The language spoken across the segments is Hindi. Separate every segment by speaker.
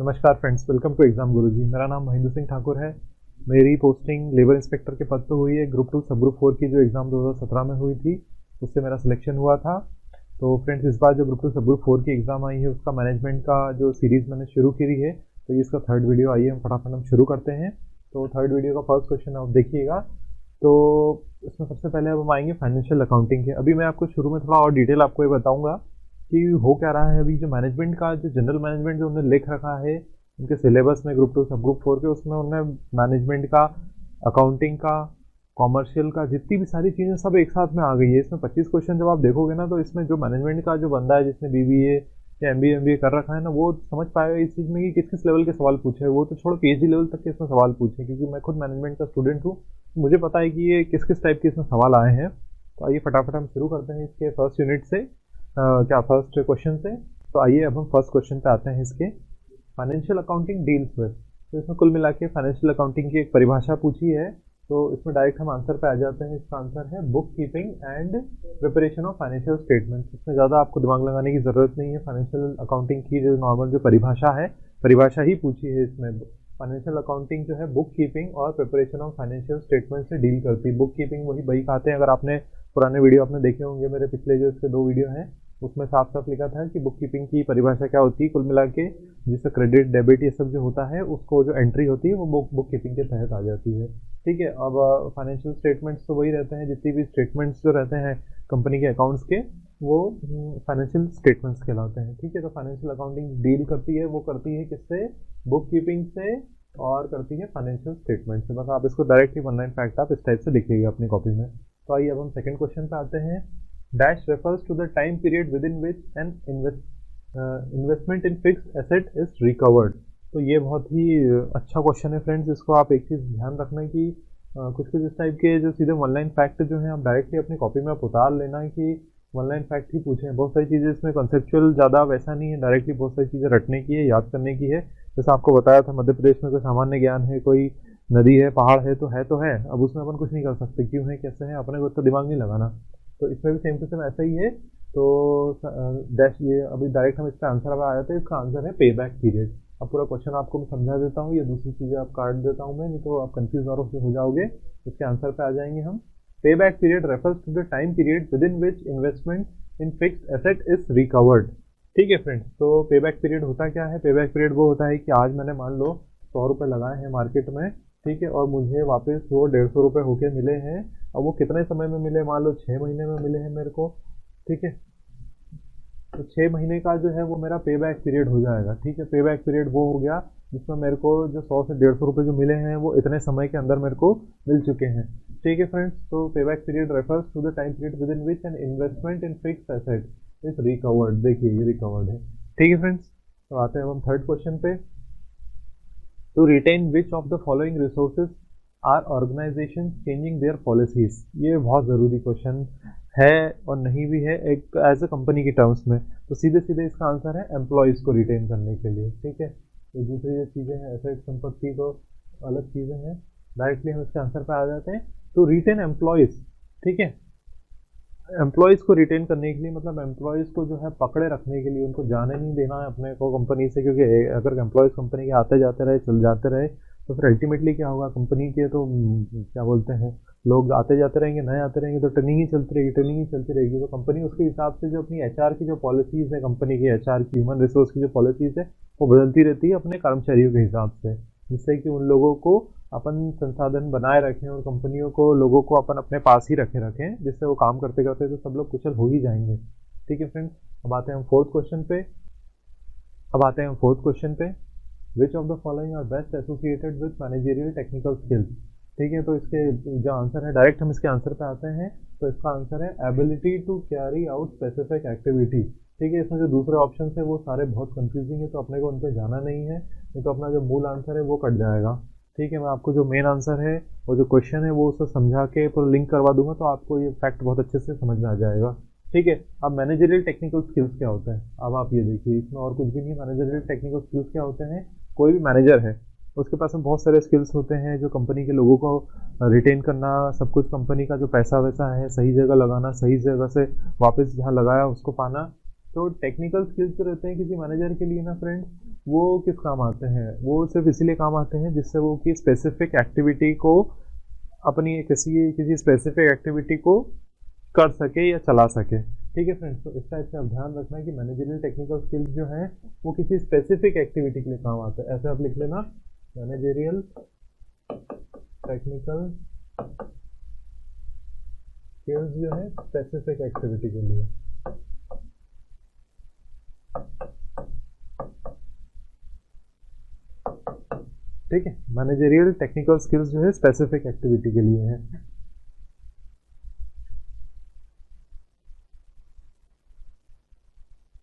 Speaker 1: नमस्कार फ्रेंड्स, वेलकम टू एग्जाम गुरुजी। मेरा नाम महेंद्र सिंह ठाकुर है। मेरी पोस्टिंग लेबर इंस्पेक्टर के पद पर हुई है। ग्रुप 2 सब ग्रुप 4 की जो एग्ज़ाम 2017 में हुई थी उससे मेरा सिलेक्शन हुआ था। तो फ्रेंड्स, इस बार जो ग्रुप 2 सब ग्रुप 4 की एग्ज़ाम आई है उसका मैनेजमेंट का जो सीरीज़ मैंने शुरू करी है, तो ये इसका थर्ड वीडियो। आइए हम फटाफट हम शुरू करते हैं। तो थर्ड वीडियो का फर्स्ट क्वेश्चन आप देखिएगा। तो इसमें सबसे पहले अब हम आएंगे फाइनेंशियल अकाउंटिंग के। अभी मैं आपको शुरू में थोड़ा और डिटेल आपको ये बताऊंगा कि हो क्या रहा है। अभी जो मैनेजमेंट का जो जनरल मैनेजमेंट जो उन्होंने लिख रखा है उनके सिलेबस में ग्रुप 2 सब ग्रुप 4 के, उसमें उन्होंने मैनेजमेंट का, अकाउंटिंग का, कॉमर्शियल का, जितनी भी सारी चीज़ें सब एक साथ में आ गई है। इसमें 25 क्वेश्चन जब आप देखोगे ना, तो इसमें जो मैनेजमेंट का जो बंदा है जिसने बीबीए या एमबीए कर रखा है ना, वो समझ पाएगा इस चीज़ में कि किस किस लेवल के सवाल पूछे। वो तो छोड़ो, पीएचडी लेवल तक के इसमें सवाल पूछे, क्योंकि मैं खुद मैनेजमेंट का स्टूडेंट हूँ। मुझे पता है कि ये किस किस टाइप के इसमें सवाल आए हैं। तो आइए फटाफट हम शुरू करते हैं इसके फर्स्ट यूनिट से, फर्स्ट क्वेश्चन से। तो आइए अब हम फर्स्ट क्वेश्चन पे आते हैं इसके। फाइनेंशियल अकाउंटिंग डील्स विद, तो इसमें कुल मिला के फाइनेंशियल अकाउंटिंग की एक परिभाषा पूछी है। तो इसमें डायरेक्ट हम आंसर पे आ जाते हैं। इसका आंसर है book keeping and preparation of financial statements. इसमें ज़्यादा आपको दिमाग लगाने की ज़रूरत नहीं है। फाइनेंशियल अकाउंटिंग की जो नॉर्मल जो परिभाषा है, परिभाषा ही पूछी है इसमें। फाइनेंशियल अकाउंटिंग जो है बुक कीपिंग और प्रिपरेशन ऑफ फाइनेंशियल स्टेटमेंट से डील करती है। बुक कीपिंग वही बही खाते हैं। अगर आपने पुराने वीडियो आपने देखे होंगे, मेरे पिछले जो इसके 2 वीडियो हैं, उसमें साफ साफ लिखा था कि बुक कीपिंग की परिभाषा क्या होती है। कुल मिला के जिससे क्रेडिट डेबिट ये सब जो होता है, उसको जो एंट्री होती है वो बुक कीपिंग के तहत आ जाती है। ठीक है। अब फाइनेंशियल स्टेटमेंट्स तो वही रहते हैं, जितनी भी स्टेटमेंट्स जो रहते हैं कंपनी के अकाउंट्स के, वो फाइनेंशियल स्टेटमेंट्स कहलाते हैं। ठीक है। तो फाइनेंशियल अकाउंटिंग डील करती है, वो करती है किससे? बुक कीपिंग से, और करती है फाइनेंशियल स्टेटमेंट से। बस आप इसको डायरेक्टली 1 लाइन फैक्ट आप इस टाइप से लिखिएगा अपनी कॉपी में। तो आइए अब हम सेकंड क्वेश्चन पे आते हैं। Dash refers to the time period within which an investment in fixed asset is recovered. तो ये बहुत ही अच्छा क्वेश्चन है फ्रेंड्स। इसको आप एक चीज़ ध्यान रखना कि कुछ कुछ इस टाइप के जो सीधे 1 लाइन फैक्ट जो है आप डायरेक्टली अपनी कॉपी में आप उतार लेना कि 1 लाइन फैक्ट ही पूछे हैं। बहुत सारी चीज़ें इसमें कॉन्सेप्चुअल ज़्यादा वैसा नहीं है, डायरेक्टली बहुत सारी चीज़ें रटने की है, याद करने की है। जैसे आपको बताया था, मध्य प्रदेश में कोई सामान्य ज्ञान है, कोई नदी है, पहाड़ है, तो है तो है। अब उसमें अपन कुछ नहीं कर सकते, क्यों है कैसे है, अपने को तो दिमाग नहीं लगाना। तो इसमें भी सेम टू सेम ऐसा ही है। तो डैश ये अभी डायरेक्ट हम इसका आंसर अब आ जाते हैं। इसका आंसर है पे बैक पीरियड। अब पूरा क्वेश्चन आपको मैं समझा देता हूँ, ये दूसरी चीज़ें आप काट देता हूँ मैं, नहीं तो आप कंफ्यूज और हो जाओगे। इसके आंसर पे आ जाएंगे हम। Pay back period refers to the time period within which investment in fixed asset is recovered. ठीक है फ्रेंड्स। तो पे बैक पीरियड होता क्या है? पे बैक पीरियड वो होता है कि आज मैंने मान लो 100 रुपये लगाए हैं मार्केट में, ठीक है, और मुझे वापस वो 150 रुपये होके मिले हैं। अब वो कितने समय में मिले? मान लो 6 महीने में मिले हैं मेरे को। ठीक है। तो 6 महीने का जो है वो मेरा पे बैक पीरियड हो जाएगा। ठीक है। पे बैक पीरियड वो हो गया जिसमें मेरे को जो 100 से 150 रुपये जो मिले हैं वो इतने समय के अंदर मेरे को मिल चुके हैं। ठीक है फ्रेंड्स। तो pay back period refers to the time period within which an investment in fixed asset is recovered. देखिए ये रिकवर्ड है। ठीक है फ्रेंड्स। तो आते हैं हम थर्ड क्वेश्चन पे। To retain which of the following resources are organisation changing their policies. ये बहुत ज़रूरी क्वेश्चन है और नहीं भी है एक एज ए कंपनी की टर्म्स में। तो सीधे सीधे इसका आंसर है एम्प्लॉयज़ को रिटेन करने के लिए। ठीक है। तो दूसरी जो चीज़ें हैं, एसेट संपत्ति तो अलग चीज़ें हैं। डायरेक्टली हम इसके आंसर पर आ जाते हैं। To retain employees. ठीक है। एम्प्लॉयज़ को रिटेन करने के लिए मतलब एम्प्लॉयज़ को जो है पकड़े रखने के लिए, उनको जाने नहीं देना है अपने को कंपनी से। क्योंकि अगर एम्प्लॉयज़ कंपनी के आते जाते रहे, चल जाते रहे, तो फिर अल्टीमेटली क्या होगा? कंपनी के तो क्या बोलते हैं, लोग आते जाते रहेंगे, नए आते रहेंगे, तो ट्रेनिंग ही चलती रहेगी, ट्रेनिंग ही चलती रहेगी। तो कंपनी उसके हिसाब से जो अपनी एचआर की जो पॉलिसीज़ है, कंपनी की एचआर की, ह्यूमन रिसोर्स की जो पॉलिसीज़ है, वो बदलती रहती है अपने कर्मचारियों के हिसाब से, जिससे कि उन लोगों को अपन संसाधन बनाए रखें और कंपनियों को, लोगों को अपन अपने पास ही रखें, जिससे वो काम करते करते तो सब लोग कुशल हो ही जाएंगे। ठीक है फ्रेंड्स। अब आते हैं हम फोर्थ क्वेश्चन पे। Which of the following are best associated with managerial technical skills. ठीक है। तो इसके जो आंसर है, डायरेक्ट हम इसके आंसर पे आते हैं। तो इसका आंसर है ability to carry out specific activity. ठीक है। इसमें जो दूसरे ऑप्शन है वो सारे बहुत कंफ्यूजिंग है, तो अपने को उन पर जाना नहीं है, नहीं तो अपना जो मूल आंसर है वो कट जाएगा। ठीक है। मैं आपको जो मेन आंसर है वो जो क्वेश्चन है वो उसे समझा के पूरा लिंक करवा दूंगा, तो आपको ये फैक्ट बहुत अच्छे से समझ में आ जाएगा। ठीक है। अब मैनेजरियल टेक्निकल स्किल्स क्या होता है? अब आप ये देखिए, इसमें और कुछ भी नहीं। मैनेजरियल टेक्निकल स्किल्स क्या होते हैं? कोई भी मैनेजर है उसके पास में बहुत सारे स्किल्स होते हैं, जो कंपनी के लोगों को रिटेन करना, सब कुछ कंपनी का जो पैसा वैसा है सही जगह लगाना, सही जगह से वापस जहाँ लगाया उसको पाना। तो टेक्निकल स्किल्स जो रहते हैं किसी मैनेजर के लिए ना फ्रेंड्स, वो किस काम आते हैं? वो सिर्फ इसीलिए काम आते हैं जिससे वो कि स्पेसिफिक एक्टिविटी को अपनी किसी किसी स्पेसिफिक एक्टिविटी को कर सके या चला सके। ठीक है फ्रेंड्स, तो इस टाइप से आप ध्यान रखना है कि मैनेजरियल टेक्निकल स्किल्स जो हैं वो किसी स्पेसिफिक एक्टिविटी के लिए काम आते हैं। ऐसे आप लिख लेना, मैनेजरियल टेक्निकल स्किल्स जो है स्पेसिफिक एक्टिविटी के लिए। ठीक है, मैनेजरियल टेक्निकल स्किल्स जो है स्पेसिफिक एक्टिविटी के लिए है।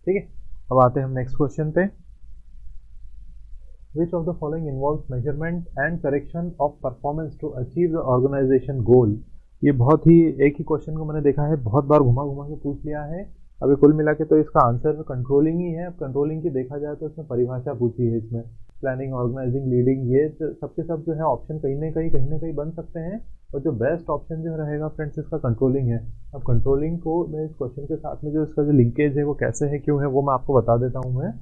Speaker 1: ठीक है, अब आते हैं हम नेक्स्ट क्वेश्चन पे। Which of the following involves measurement and correction of performance to achieve the organization goal? ये बहुत ही एक ही क्वेश्चन को मैंने देखा है बहुत बार घुमा घुमा के पूछ लिया है। अभी कुल मिला के तो इसका आंसर कंट्रोलिंग ही है। अब कंट्रोलिंग की देखा जाए तो इसमें परिभाषा पूछी है, इसमें प्लानिंग, ऑर्गेनाइजिंग, लीडिंग, ये सबके सब जो है ऑप्शन कहीं ना कहीं बन सकते हैं, और जो बेस्ट ऑप्शन जो रहेगा फ्रेंड्स इसका कंट्रोलिंग है। अब कंट्रोलिंग को मैं इस क्वेश्चन के साथ में जो इसका जो लिंकेज है वो कैसे है, क्यों है, वो मैं आपको बता देता हूँ मैं।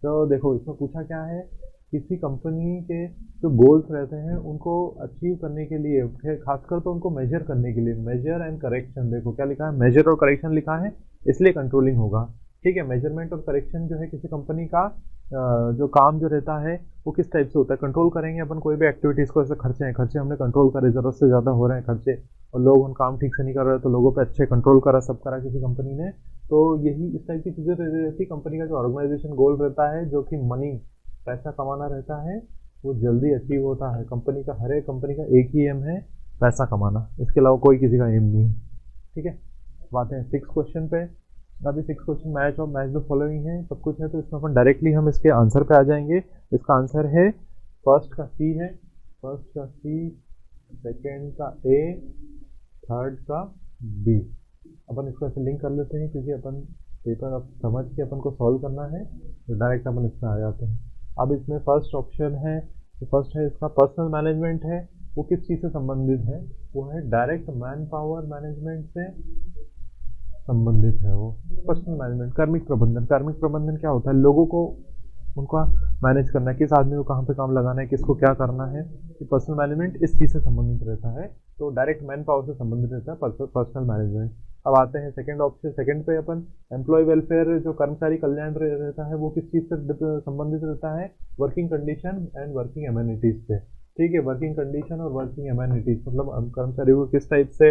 Speaker 1: तो देखो इसमें पूछा क्या है, किसी कंपनी के जो गोल्स रहते हैं उनको अचीव करने के लिए, खासकर तो उनको मेजर करने के लिए, मेजर एंड करेक्शन। देखो क्या लिखा है, मेजर और करेक्शन लिखा है, इसलिए कंट्रोलिंग होगा। ठीक है, मेजरमेंट और करेक्शन जो है किसी कंपनी का जो काम जो रहता है वो किस टाइप से होता है। कंट्रोल करेंगे अपन कोई भी एक्टिविटीज़ को, ऐसे खर्चे हमने कंट्रोल करे, ज़रूरत से ज़्यादा हो रहे हैं खर्चे और लोग उन काम ठीक से नहीं कर रहे, तो लोगों पे अच्छे कंट्रोल करा, सब करा किसी कंपनी ने। तो यही इस टाइप की चीज़ें रहती। कंपनी का जो ऑर्गेनाइजेशन गोल रहता है जो कि मनी, पैसा कमाना रहता है, वो जल्दी अचीव होता है। कंपनी का, हर एक कंपनी का एक ही एम है, पैसा कमाना, इसके अलावा कोई किसी का एम नहीं है। ठीक है, बात है 6 क्वेश्चन पे। अभी 6 क्वेश्चन मैच और मैच द फॉलोइंग है, सब कुछ है, तो इसमें अपन डायरेक्टली हम इसके आंसर पे आ जाएंगे। इसका आंसर है फर्स्ट का सी है, फर्स्ट का सी, सेकेंड का ए, थर्ड का बी। अपन इसको ऐसे लिंक कर लेते हैं क्योंकि अपन पेपर अब समझ के अपन को सॉल्व करना है, तो डायरेक्ट अपन इसमें आ जाते हैं। अब इसमें फर्स्ट ऑप्शन है, तो फर्स्ट है इसका पर्सनल मैनेजमेंट है। वो किस चीज़ से संबंधित है, वो है डायरेक्ट मैन पावर मैनेजमेंट से संबंधित है। वो पर्सनल मैनेजमेंट, कार्मिक प्रबंधन। कार्मिक प्रबंधन क्या होता है, लोगों को उनका मैनेज करना है, किस आदमी को कहाँ पे काम लगाना है, किसको क्या करना है। पर्सनल मैनेजमेंट इस चीज़ से संबंधित रहता है, तो डायरेक्ट मैन पावर से संबंधित रहता है पर्सनल मैनेजमेंट। अब आते हैं सेकंड ऑप्शन, सेकंड पे अपन एम्प्लॉय वेलफेयर, जो कर्मचारी कल्याण रहता है, वो किस चीज़ से संबंधित रहता है, working condition and working amenities से। ठीक है, वर्किंग कंडीशन और वर्किंग एमेनिटीज मतलब कर्मचारी को किस टाइप से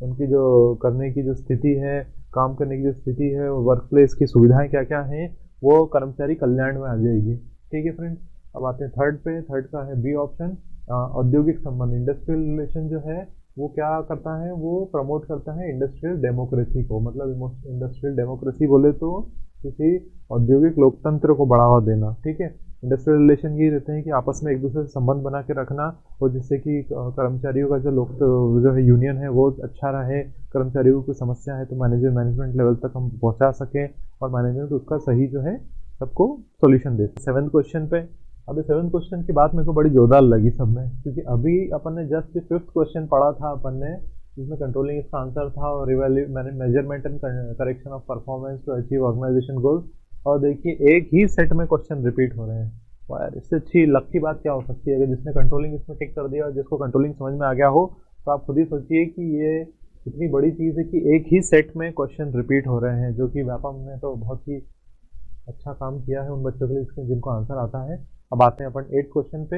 Speaker 1: उनकी जो करने की जो स्थिति है, काम करने की जो स्थिति है, वर्क प्लेस की सुविधाएं क्या क्या हैं, वो कर्मचारी कल्याण में आ जाएगी। ठीक है फ्रेंड्स, अब आते हैं थर्ड पे। थर्ड का है बी ऑप्शन, औद्योगिक संबंध। इंडस्ट्रियल रिलेशन जो है वो क्या करता है, वो प्रमोट करता है इंडस्ट्रियल डेमोक्रेसी को। मतलब इंडस्ट्रियल डेमोक्रेसी बोले तो किसी औद्योगिक लोकतंत्र को बढ़ावा देना। ठीक है, इंडस्ट्रियल रिलेशन ये रहते हैं कि आपस में एक दूसरे से संबंध बना के रखना, और जिससे कि कर्मचारियों का जो है यूनियन है वो अच्छा रहे। कर्मचारियों की समस्या है तो मैनेजमेंट लेवल तक हम पहुंचा सकें, और मैनेजमेंट उसका सही जो है सबको सॉल्यूशन दे। 7th क्वेश्चन पे। अभी 7th क्वेश्चन की बात मेरे को बड़ी जोरदार लगी सब में, क्योंकि अभी अपन ने जस्ट 5th क्वेश्चन पढ़ा था अपन ने, जिसमें कंट्रोलिंग इसका आंसर था, और measurement and correction of performance to achieve organisation goals. और देखिए एक ही सेट में क्वेश्चन रिपीट हो रहे हैं। वाह यार, इससे अच्छी लक की बात क्या हो सकती है। अगर जिसने कंट्रोलिंग इसमें टिक कर दिया और जिसको कंट्रोलिंग समझ में आ गया हो, तो आप खुद ही सोचिए कि ये इतनी बड़ी चीज़ है कि एक ही सेट में क्वेश्चन रिपीट हो रहे हैं, जो कि व्यापम ने तो बहुत ही अच्छा काम किया है उन बच्चों के लिए जिनको आंसर आता है। अब आते हैं अपन 8th क्वेश्चन पे।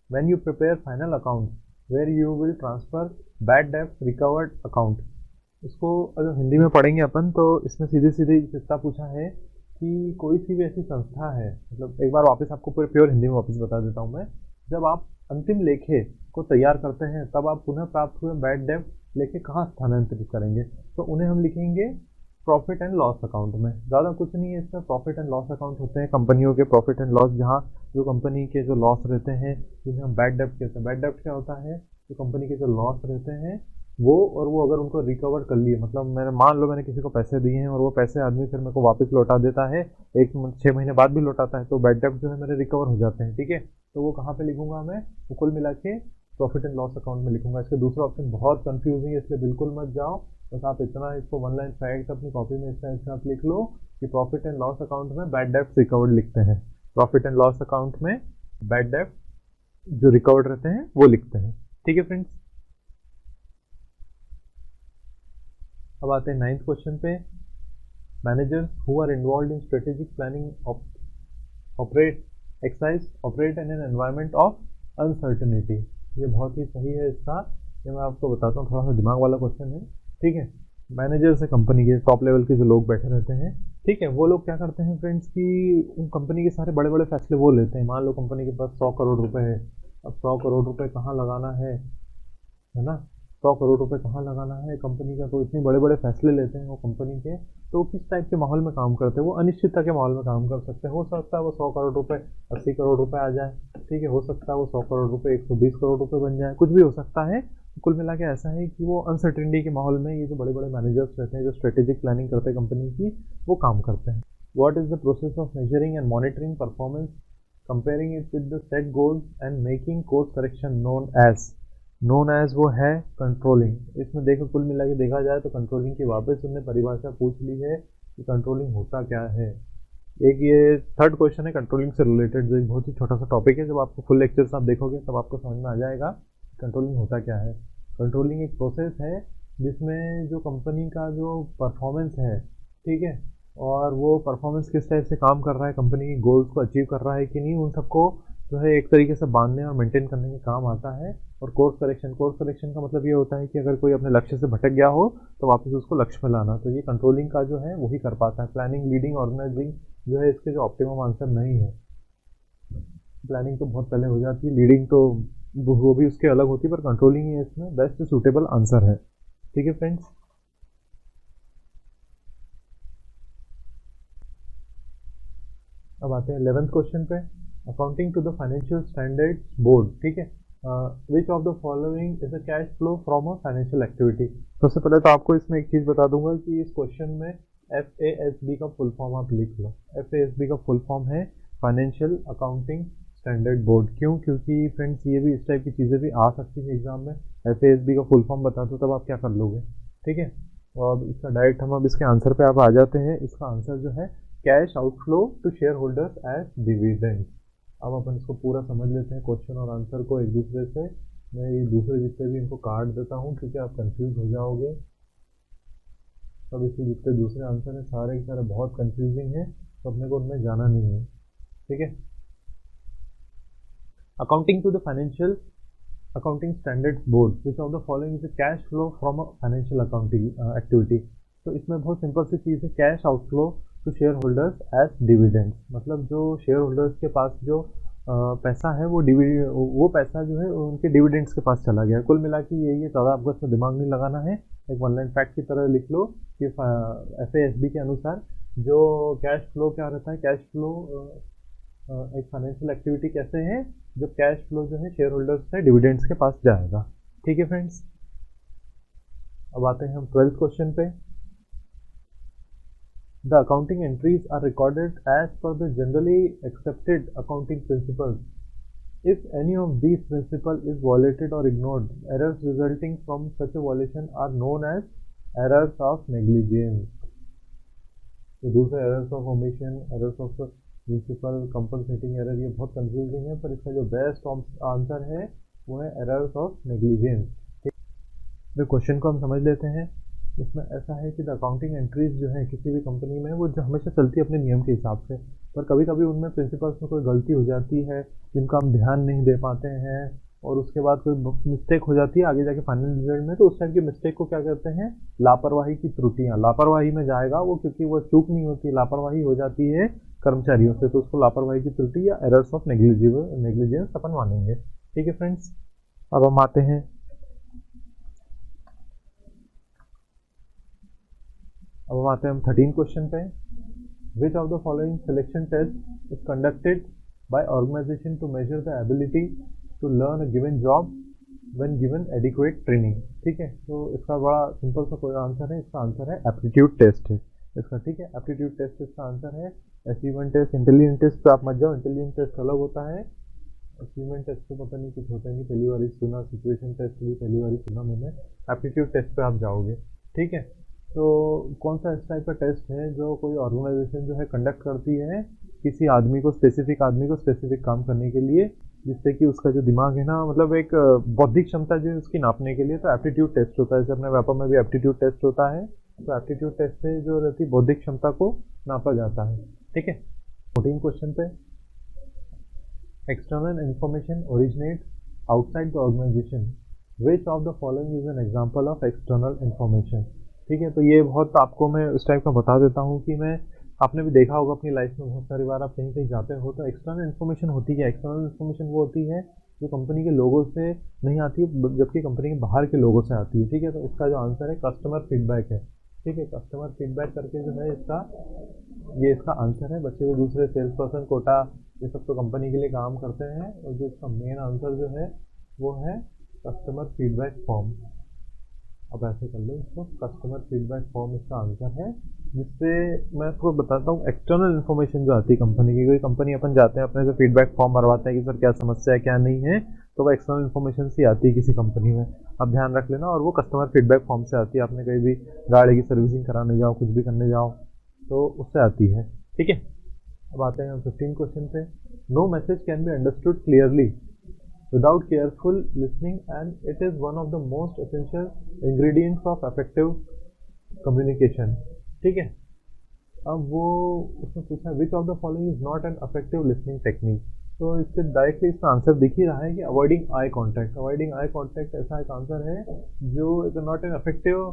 Speaker 1: When you prepare final account where you will transfer bad डेब्ट रिकवर्ड अकाउंट। इसको अगर हिंदी में पढ़ेंगे अपन तो इसमें सीधे सीधे इतना पूछा है कि कोई सी भी ऐसी संस्था है, मतलब एक बार वापस आपको पूरे प्योर हिंदी में वापस बता देता हूँ मैं। जब आप अंतिम लेखे को तैयार करते हैं तब आप पुनः प्राप्त हुए बैड डेब्ट लेखे कहाँ स्थानांतरित करेंगे, तो उन्हें हम लिखेंगे प्रॉफिट एंड लॉस अकाउंट में। ज़्यादा कुछ नहीं है इसमें, प्रॉफिट एंड लॉस अकाउंट होते हैं कंपनियों के प्रॉफिट एंड लॉस, जहाँ जो कंपनी के जो लॉस रहते हैं जिन्हें हम बैड डेब्ट कहते हैं। बैड डेब्ट क्या होता है, जो कंपनी के जो लॉस रहते हैं वो, और वो अगर उनको रिकवर कर लिए, मतलब मैंने मान लो मैंने किसी को पैसे दिए हैं और वो पैसे आदमी फिर मेरे को वापस लौटा देता है, 6 महीने बाद भी लौटाता है, तो बैड डेब्ट जो है मेरे रिकवर हो जाते हैं। ठीक है, तो वो कहाँ पे लिखूंगा मैं, वो कुल मिला के प्रॉफिट एंड लॉस अकाउंट में लिखूंगा। इसके दूसरा ऑप्शन बहुत कंफ्यूजिंग है, इसलिए बिल्कुल मत जाओ। बस आप इतना इसको 1 लाइन फैक्ट अपनी कॉपी में इस टाइप से आप लिख लो कि प्रॉफिट एंड लॉस अकाउंट में बैड डेब्ट रिकवर्ड लिखते हैं। प्रॉफिट एंड लॉस अकाउंट में बैड डेट जो रिकवर्ड रहते हैं वो लिखते हैं। ठीक है फ्रेंड्स। अब आते हैं 9th क्वेश्चन पे। Managers who are involve in strategic planning operate in an environment of uncertainty. ये बहुत ही सही है इसका, ये मैं आपको बताता हूँ, थोड़ा सा दिमाग वाला क्वेश्चन है। ठीक है, मैनेजर्स है कंपनी के टॉप लेवल के जो लोग बैठे रहते हैं, ठीक है, वो लोग क्या करते हैं फ्रेंड्स कि उन कंपनी के सारे बड़े बड़े फैसले वो लेते हैं। मान लो कंपनी के पास 100 करोड़ रुपए है, अब 100 करोड़ रुपए कहाँ लगाना है ना, 100 करोड़ रुपए कहाँ लगाना है कंपनी का, तो इतने बड़े बड़े फैसले लेते हैं वो कंपनी के। तो किस टाइप के माहौल में काम करते हैं, वो अनिश्चितता के माहौल में काम कर सकते हैं। हो सकता है वो 100 करोड़ रुपए 80 करोड़ रुपए आ जाए, ठीक है, हो सकता है वो 100 करोड़ रुपए 120 करोड़ रुपए बन जाए, कुछ भी हो सकता है। कुल मिला के ऐसा है कि वो अनसर्टेनिटी के माहौल में ये जो बड़े बड़े मैनेजर्स रहते हैं जो स्ट्रेटेजिक प्लानिंग करते हैं कंपनी की, वो काम करते हैं। What is the process of measuring and monitoring performance, comparing it with the set goals and making course correction, known as वो है कंट्रोलिंग। इसमें देखो कुल मिला के देखा जाए तो कंट्रोलिंग की वापस उन्होंने परिभाषा पूछ ली है कि कंट्रोलिंग होता क्या है। एक ये थर्ड क्वेश्चन है कंट्रोलिंग से रिलेटेड, जो एक बहुत ही छोटा सा टॉपिक है। जब आपको फुल लेक्चर्स आप देखोगे तब आपको समझ में आ जाएगा कंट्रोलिंग होता क्या है। कंट्रोलिंग एक प्रोसेस है जिसमें जो कंपनी का जो परफॉर्मेंस है, ठीक है, और वो परफॉर्मेंस किस टाइप से काम कर रहा है, कंपनी की गोल्स को अचीव कर रहा है कि नहीं, उन सबको जो है एक तरीके से बांधने और मेंटेन करने के काम आता है। और कोर्स करेक्शन का मतलब ये होता है कि अगर कोई अपने लक्ष्य से भटक गया हो तो वापस उसको लक्ष्य में लाना। तो ये कंट्रोलिंग का जो है वही कर पाता है। प्लानिंग, लीडिंग, ऑर्गेनाइजिंग जो है इसके जो ऑप्टिमम आंसर नहीं है। प्लानिंग तो बहुत पहले हो जाती है, लीडिंग तो वो भी उसके अलग होती है, पर कंट्रोलिंग ही इसमें बेस्ट सूटेबल आंसर है। ठीक है फ्रेंड्स। अब आते हैं 11th क्वेश्चन पे। Accounting to the financial standards board, ठीक है, which of the following is a cash flow from a financial activity. सबसे पहले तो आपको इसमें एक चीज बता दूंगा कि इस क्वेश्चन में FASB का फुल फॉर्म आप लिख लो। FASB का फुल फॉर्म है फाइनेंशियल अकाउंटिंग स्टैंडर्ड बोर्ड। क्यों? क्योंकि फ्रेंड्स ये भी इस टाइप की चीज़ें भी आ सकती है एग्जाम में। FASB का फुल फॉर्म बता दो तब आप क्या कर लोगे। ठीक है, और अब इसका डायरेक्ट हम अब इसके आंसर पे आप आ जाते हैं। इसका आंसर जो है cash outflow to share holders as dividend. अब अपन इसको पूरा समझ लेते हैं क्वेश्चन और आंसर को एक दूसरे से। मैं ये दूसरे जितने भी इनको काट देता हूँ क्योंकि आप कंफ्यूज हो जाओगे। अब इसके जितने दूसरे आंसर हैं सारे के सारे बहुत कंफ्यूजिंग है, तो अपने को उनमें जाना नहीं है। ठीक है, accounting to the financial accounting standards board, which of the following is a cash flow from a financial accounting activity. तो इसमें बहुत सिंपल सी चीज़ है, cash outflow to share holders as dividend. मतलब जो शेयर होल्डर्स के पास जो पैसा है वो पैसा जो है उनके डिविडेंड्स के पास चला गया। कुल मिला के यही है, ज़्यादा आपको इसमें दिमाग नहीं लगाना है। एक वन लाइन फैक्ट की तरह लिख लो कि FASB के अनुसार जो कैश फ्लो क्या रहता है, कैश फ्लो एक फाइनेंशियल एक्टिविटी कैसे है, जब कैश फ्लो जो है शेयर होल्डर्स से डिविडेंड्स के पास जाएगा। ठीक है फ्रेंड्स। अब आते हैं हम 12th क्वेश्चन पे। The accounting entries are recorded as per the generally accepted accounting principles. If any of these principles is violated or ignored, errors resulting from such a violation are known as errors of negligence. तो दूसरे errors of omission, errors of principal, compensating error, ये बहुत confusing है, पर इसका जो बेस्ट आंसर है वो है errors of negligence। तो क्वेश्चन को हम समझ लेते हैं। इसमें ऐसा है कि द अकाउंटिंग एंट्रीज जो है किसी भी कंपनी में वो जो हमेशा चलती है अपने नियम के हिसाब से, पर कभी कभी उनमें प्रिंसिपल्स में कोई गलती हो जाती है जिनका हम ध्यान नहीं दे पाते हैं, और उसके बाद कोई मिस्टेक हो जाती है आगे जाके फाइनल रिजल्ट में। तो उस टाइप की मिस्टेक को क्या कहते हैं, लापरवाही की त्रुटियां। लापरवाही में जाएगा वो, क्योंकि वो चूक नहीं होती, लापरवाही हो जाती है कर्मचारियों से, तो उसको लापरवाही की त्रुटि या एरर्स ऑफ नेग्लिजेंस अपन मानेंगे। ठीक है फ्रेंड्स। अब हम आते हैं हम 13 क्वेश्चन पे। Which of the following selection test is conducted by organisation to measure the ability to learn a given job when given adequate training. ठीक है, तो इसका बड़ा सिंपल सा कोई आंसर है, इसका आंसर है एप्टीट्यूड टेस्ट है इसका। ठीक है, एप्टीट्यूड टेस्ट इसका आंसर है। अचीवमेंट टेस्ट, इंटेलिजेंस टेस्ट पे आप मत जाओ, इंटेलिजेंस टेस्ट अलग होता है। अचीवमेंट टेस्ट तो पता नहीं कुछ होता है, पहली बार सुना। सिचुएशन टेस्ट भी पहली बार सुना मैंने। एप्टीट्यूड टेस्ट पे आप जाओगे। ठीक है, तो कौन सा इस टाइप का टेस्ट है जो कोई ऑर्गेनाइजेशन जो है कंडक्ट करती है किसी आदमी को स्पेसिफिक काम करने के लिए, जिससे कि उसका जो दिमाग है ना, मतलब एक बौद्धिक क्षमता जो है उसकी नापने के लिए, तो एप्टीट्यूड टेस्ट होता है। जैसे अपने व्यापम में भी एप्टीट्यूड टेस्ट होता है, तो एप्टीट्यूड टेस्ट से जो रहती है बौद्धिक क्षमता को नापा जाता है। ठीक है। 14 क्वेश्चन पे, external information originate outside the organisation, which of the following is an example of external information. ठीक है, तो ये बहुत आपको मैं उस टाइप का बता देता हूँ कि मैं, आपने भी देखा होगा अपनी लाइफ में बहुत सारी बार, आप कहीं कहीं जाते हो तो एक्सटर्नल इन्फॉर्मेशन होती है। एक्सटर्नल इन्फॉर्मेशन वो होती है जो कंपनी के लोगों से नहीं आती है, जबकि कंपनी के बाहर के लोगों से आती है। ठीक है, तो इसका जो आंसर है कस्टमर फीडबैक है। ठीक है, कस्टमर फीडबैक करके जो है ये इसका आंसर है। बच्चे को दूसरे सेल्स पर्सन, कोटा, ये सब तो कंपनी के लिए काम करते हैं, और जो इसका मेन आंसर जो है वो है कस्टमर फीडबैक फॉर्म। अब ऐसे कर लो इसको, कस्टमर फीडबैक फॉर्म इसका आंसर है। जिससे मैं आपको बताता हूँ, एक्सटर्नल इन्फॉर्मेशन जो आती है कंपनी की, कोई कंपनी अपन जाते हैं अपने से फीडबैक फॉर्म भरवाते हैं कि सर क्या समस्या है क्या नहीं है, तो वो एक्सटर्नल इन्फॉर्मेशन से आती है किसी कंपनी में, आप ध्यान रख लेना। और वो कस्टमर फीडबैक फॉर्म से आती है। आपने कहीं भी गाड़ी की सर्विसिंग कराने जाओ, कुछ भी करने जाओ, तो उससे आती है। ठीक है, अब आते हैं हम 15 क्वेश्चन पे। No message can be understood clearly without careful listening and it is one of the most essential ingredients of effective communication। ठीक है, अब वो उसने पूछा विच of the following is not an effective listening technique. तो इससे डायरेक्टली इसका आंसर दिख ही रहा है कि avoiding eye contact. Avoiding eye contact ऐसा एक आंसर है जो is not an effective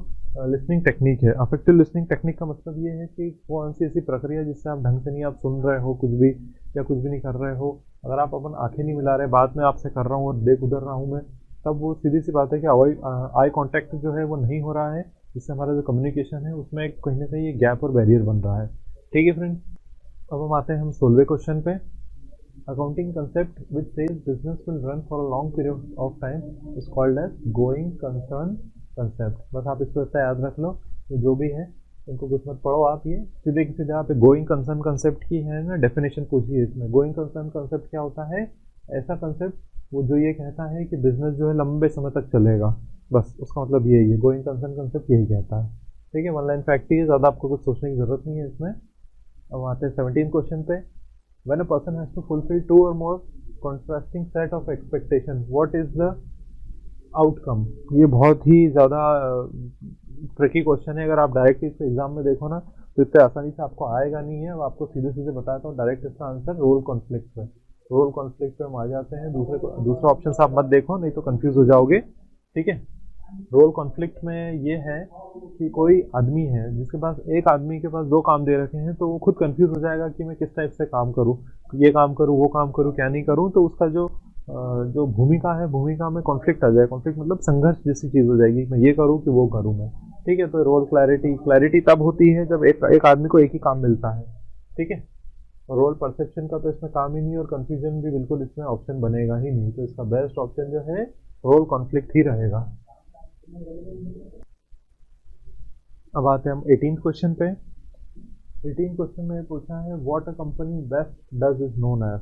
Speaker 1: listening technique है। इफेक्टिव लिसनिंग टेक्निक का मतलब ये है कि कौन सी ऐसी प्रक्रिया जिससे आप ढंग से नहीं आप सुन रहे हो कुछ भी, या कुछ भी नहीं कर रहे हो, अगर आप अपन आंखें नहीं मिला रहे, बात में आपसे कर रहा हूँ और देख उधर रहा हूँ मैं, तब वो सीधी सी बात है कि अवॉइड आई कॉन्टैक्ट जो है वो नहीं हो रहा है, जिससे हमारा जो कम्युनिकेशन है उसमें कहीं ना कहीं ये गैप और बैरियर बन रहा है। ठीक है फ्रेंड्स, अब हम आते हैं हम 16वें क्वेश्चन पे। Accounting concept which says business will run for a long period of time is called as going concern concept. बस आप इसको इतना याद रख लो, ये जो भी है इनको कुछ मत पढ़ो आप, ये सीधे किसी जगह पे गोइंग कंसर्न कंसेप्ट की है ना डेफिनेशन पूछिए इसमें। गोइंग कंसर्न कंसेप्ट क्या होता है? ऐसा कंसेप्ट वो जो ये कहता है कि बिजनेस जो है लंबे समय तक चलेगा, बस उसका मतलब यही है। गोइंग कंसर्न कंसेप्ट यही कहता है। ठीक है, वन लाइन फैक्ट ही है, ज़्यादा आपको कुछ सोचने की जरूरत नहीं है इसमें। अब आते हैं 17 क्वेश्चन पे। When a person has to fulfil 2 और more contrasting set of expectation what is the outcome. ये बहुत ही ज़्यादा ट्रिकी क्वेश्चन है। अगर आप डायरेक्ट इसको एग्जाम में देखो ना तो इतने आसानी से आपको आएगा नहीं है। अब आपको सीधे सीधे बताता हूँ, डायरेक्ट इसका आंसर रोल कॉन्फ्लिक्ट पे। रोल कॉन्फ्लिक्ट पे हम आ जाते हैं। दूसरा ऑप्शन आप मत देखो, नहीं तो कंफ्यूज हो जाओगे। ठीक है, रोल कॉन्फ्लिक्ट में ये है कि कोई आदमी है जिसके पास, एक आदमी के पास 2 काम दे रखे हैं, तो वो खुद कंफ्यूज हो जाएगा कि मैं किस टाइप से काम करूँ, ये काम करूँ, वो काम करूँ, क्या नहीं करूँ। तो उसका जो भूमिका है, भूमिका में कॉन्फ्लिक्ट आ जाएगा। कॉन्फ्लिक्ट मतलब संघर्ष जैसी चीज़ हो जाएगी, मैं ये करूँ कि वो करूँ मैं। ठीक है, तो रोल क्लैरिटी तब होती है जब एक आदमी को एक ही काम मिलता है। ठीक है, रोल परसेप्शन का तो इसमें काम ही नहीं, और कंफ्यूजन भी बिल्कुल इसमें ऑप्शन बनेगा ही नहीं। तो इसका बेस्ट ऑप्शन जो है रोल कॉन्फ्लिक्ट ही रहेगा। अब आते हैं हम 18 क्वेश्चन पे। 18 क्वेश्चन में पूछा है what a company best does is known as.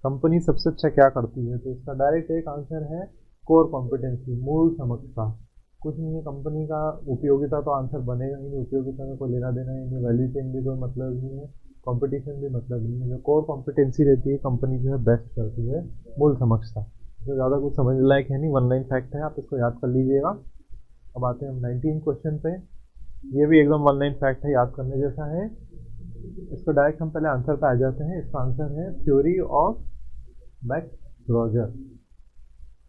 Speaker 1: Company सबसे अच्छा क्या करती है? तो इसका डायरेक्ट एक आंसर है कोर कॉम्पिटेंसी, मूल समक्षता। कुछ नहीं है, कंपनी का उपयोगिता तो आंसर बनेगा ही नहीं, उपयोगिता का कोई लेना देना ही नहीं, वैल्यू चेन भी कोई मतलब नहीं है, कंपटीशन भी मतलब नहीं है। जो कोर कॉम्पिटेंसी रहती है कंपनी जो है बेस्ट करती है मूल समक्षता। इसमें ज़्यादा कुछ समझ लायक है नहीं, वन लाइन फैक्ट है, आप इसको याद कर लीजिएगा। अब आते हैं हम 19 क्वेश्चन पे। ये भी एकदम वन लाइन फैक्ट है, याद करने जैसा है। इसको डायरेक्ट हम पहले आंसर पे आ जाते हैं। इसका आंसर है थ्योरी ऑफ मैकग्रॉजर।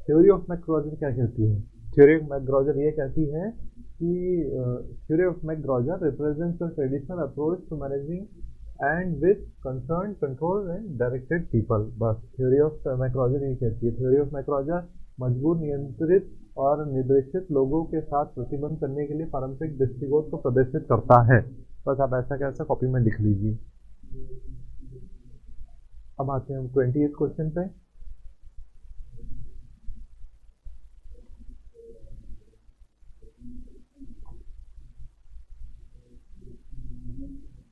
Speaker 1: थ्योरी ऑफ मैकग्रॉजर क्या कहती है? थ्योरी ऑफ मैकग्रॉजर ये कहती है कि theory of McGregor represents the traditional approach to managing and with concern control and directed people. बस थ्योरी ऑफ मैकग्रॉजर ये कहती है। थ्योरी ऑफ मैकग्रॉजर मजबूर, नियंत्रित और निर्देशित लोगों के साथ प्रतिबंध करने के लिए पारंपरिक दृष्टिकोण को प्रदर्शित करता है। बस आप ऐसा कैसा कॉपी में लिख लीजिए। अब आते हैं हम 28 क्वेश्चन पे।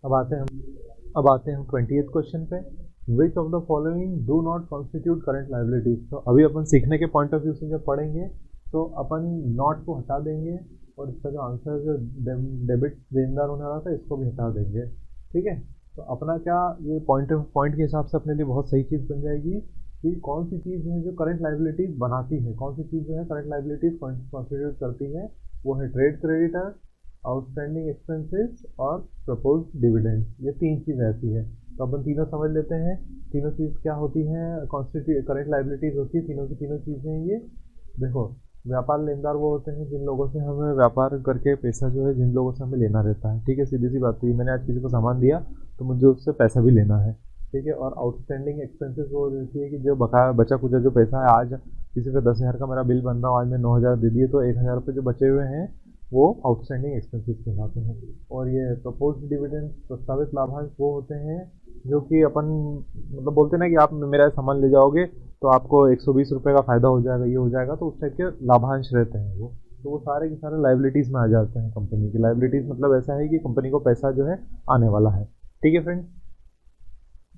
Speaker 1: अब आते हैं हम 28 क्वेश्चन पे। Which of the following do not constitute current liabilities. तो अभी अपन सीखने के पॉइंट ऑफ व्यू से जब पढ़ेंगे तो अपन नॉट को हटा देंगे, और इसका जो आंसर जो डेबिट देनदार होने वाला था इसको भी हटा देंगे। ठीक है, तो अपना क्या ये पॉइंट के हिसाब से अपने लिए बहुत सही चीज़ बन जाएगी कि कौन सी चीज़ है जो करंट लाइबिलिटीज़ बनाती है, कौन सी चीज़ जो है करंट लाइबिलिटीज़ कॉन्स्टिट्यूट करती है। वो है ट्रेड क्रेडिटर, आउटस्टैंडिंग एक्सपेंसेस और प्रपोज डिविडेंड। ये 3 चीज़ ऐसी है। तो अपन तीनों समझ लेते हैं। तीनों चीज़ क्या होती हैं, कॉन्स्टिट्यूट करंट लाइबिलिटीज़ होती है। तीनों की तीनों चीज़ें ये देखो, व्यापार लेनदार वो होते हैं जिन लोगों से हमें व्यापार करके पैसा जो है जिन लोगों से हमें लेना रहता है। ठीक है, सीधी सी बात हुई, मैंने आज किसी को सामान दिया तो मुझे उससे पैसा भी लेना है। ठीक है, और आउटस्टैंडिंग एक्सपेंसेस वो रहती है कि जो बकाया बचा कुचा जो पैसा है, आज किसी का 10,000 का मेरा बिल बन रहा है, आज मैं 9,000 दे दिए तो 1,000 रुपये जो बचे हुए हैं वो आउटस्टैंडिंग एक्सपेंसेस कहलाते हैं। और ये प्रपोज्ड डिविडेंड, प्रस्तावित लाभांश, वो होते हैं जो कि अपन मतलब बोलते हैं ना कि आप मेरा सामान ले जाओगे तो आपको 120 रुपये का फ़ायदा हो जाएगा, ये हो जाएगा, तो उस टाइप के लाभांश रहते हैं वो। तो वो सारे के सारे लाइबिलिटीज़ में आ जाते हैं कंपनी की। लाइबिलिटीज़ मतलब ऐसा है कि कंपनी को पैसा जो है आने वाला है। ठीक है फ्रेंड्स,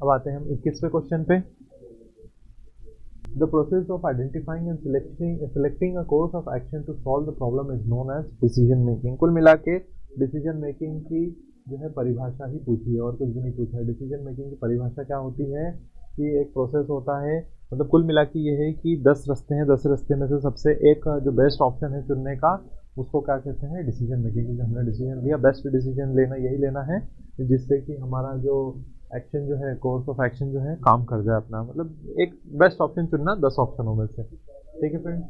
Speaker 1: अब आते हैं हम 21वें क्वेश्चन पे। The process of identifying and selecting a course of action to solve the problem is known as decision making। कुल मिला के डिसीजन मेकिंग की जो है परिभाषा ही पूछी है और कुछ भी नहीं पूछा है। डिसीजन मेकिंग की परिभाषा क्या होती है कि एक प्रोसेस होता है, मतलब कुल मिला के ये है कि 10 रास्ते हैं, 10 रास्ते में से सबसे एक जो बेस्ट ऑप्शन है चुनने का, उसको क्या कहते हैं, डिसीजन मेकिंग। क्योंकि हमने डिसीजन लिया, बेस्ट डिसीजन लेना यही लेना है जिससे कि हमारा जो एक्शन जो है, कोर्स ऑफ एक्शन जो है काम कर जाए अपना, मतलब एक बेस्ट ऑप्शन चुनना 10 ऑप्शनों में से। ठीक है फ्रेंड,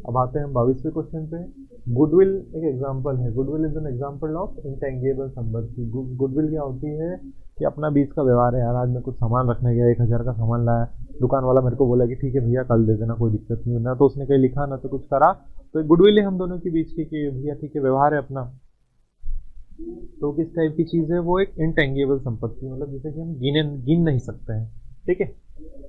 Speaker 1: अब आते हैं 22वें क्वेश्चन पे। गुडविल एक एग्जांपल है। Goodwill is an example of intangible संपत्ति। गुडविल क्या होती है कि अपना बीच का व्यवहार है। यार आज मैं कुछ सामान रखने गया, 1,000 का सामान लाया, दुकान वाला मेरे को बोला कि ठीक है भैया कल दे देना, कोई दिक्कत नहीं, ना तो उसने कहीं लिखा ना तो कुछ करा, तो गुडविल है हम दोनों के बीच की कि भैया ठीक है व्यवहार है अपना। तो किस टाइप की चीज़ है वो, एक इंटेंगिबल संपत्ति, मतलब जैसे कि हम गिन नहीं सकते हैं। ठीक है,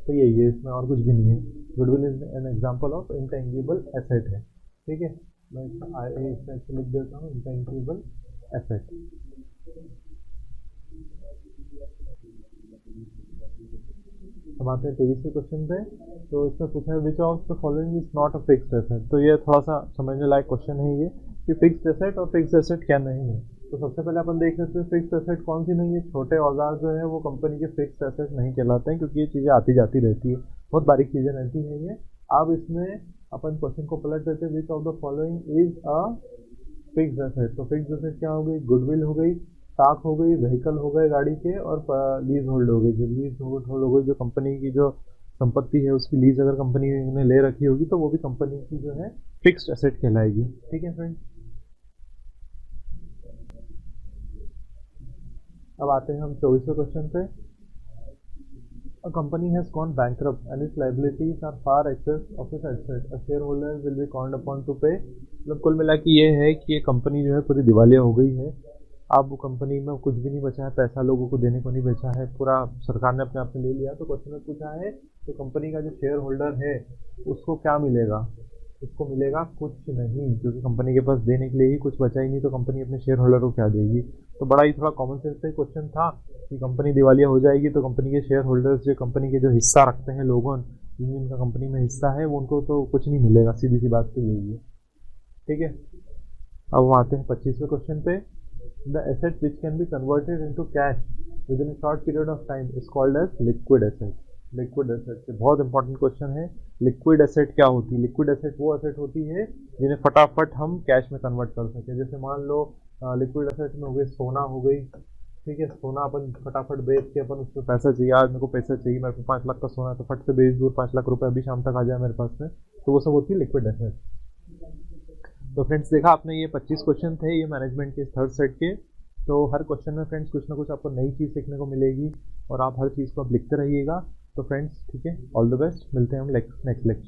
Speaker 1: तो यही है, इसमें और कुछ भी नहीं है। Goodwill is an example of intangible asset है। ठीक है, मैं इसमें लिख देता हूँ इंटेंगिबल एसेट। अब आते हैं 23वें क्वेश्चन पे। तो इसमें पूछा है which of the following is not a fixed asset. तो ये थोड़ा सा समझने लायक क्वेश्चन है ये कि फिक्स्ड एसेट और फिक्स्ड एसेट क्या नहीं है। तो सबसे पहले अपन देख लेते हैं फिक्स्ड एसेट कौन सी नहीं है। छोटे औजार जो है वो कंपनी के फिक्स्ड एसेट नहीं कहलाते हैं, क्योंकि ये चीज़ें आती जाती रहती है, बहुत बारीक चीज़ें रहती हैं ये। अब इसमें अपन क्वेश्चन को पलट देते हैं, विच of the following is a fixed asset. तो फिक्स्ड एसेट क्या हो गई, गुडविल हो गई, स्टॉक हो गई, व्हीकल हो गए गाड़ी के, और लीज होल्ड हो गई। जो लीज होल्ड हो गई, जो कंपनी की जो संपत्ति है उसकी लीज अगर कंपनी ने ले रखी होगी तो वो भी कंपनी की जो है फिक्स्ड एसेट कहलाएगी। ठीक है फ्रेंड्स, अब आते हैं हम 24वें क्वेश्चन पे। A company has gone bankrupt and its liabilities are far excess of its assets. A shareholder will be called upon to pay। मतलब कुल मिला के ये है कि ये कंपनी जो है पूरी दिवालिया हो गई है। अब वो कंपनी में कुछ भी नहीं बचा है, पैसा लोगों को देने को नहीं बचा है, पूरा सरकार ने अपने आप से ले लिया। तो क्वेश्चन में पूछा है तो कंपनी का जो शेयर होल्डर है उसको क्या मिलेगा, उसको मिलेगा कुछ नहीं, क्योंकि कंपनी के पास देने के लिए ही कुछ बचा ही नहीं, तो कंपनी अपने शेयर होल्डर को क्या देगी। तो बड़ा ही थोड़ा कॉमन सेंस का क्वेश्चन था कि कंपनी दिवालिया हो जाएगी तो कंपनी के शेयर होल्डर्स, जो कंपनी के जो हिस्सा रखते हैं लोगों, जिनका कंपनी में हिस्सा है, वो उनको तो कुछ नहीं मिलेगा, सीधी सी बात तो यही है। ठीक है, अब हम आते हैं 25वें क्वेश्चन पे। The asset which can be converted into cash within short period of time is called as liquid asset. Liquid asset से बहुत इंपॉर्टेंट क्वेश्चन है। लिक्विड एसेट क्या होती है? लिक्विड एसेट वो एसेट होती है जिन्हें फटाफट हम कैश में कन्वर्ट कर सके। जैसे मान लो लिक्विड एसेट में हो गई सोना हो गई। ठीक है, सोना अपन फटाफट बेच के अपन उसमें पैसा चाहिए, आज मेरे को पैसा चाहिए, मेरे को 5 लाख का सोना है तो फट से बेच दूँ, 5 लाख रुपए अभी शाम तक आ जाए मेरे पास में, तो वो सब होती है लिक्विड एसेट। तो फ्रेंड्स देखा आपने, ये 25 क्वेश्चन थे ये मैनेजमेंट के थर्ड सेट के। तो हर क्वेश्चन में फ्रेंड्स कुछ ना कुछ आपको नई चीज़ सीखने को मिलेगी और आप हर चीज़ को आप लिखते रहिएगा। तो फ्रेंड्स ठीक है, ऑल द बेस्ट, मिलते हैं हम नेक्स्ट लेक्चर।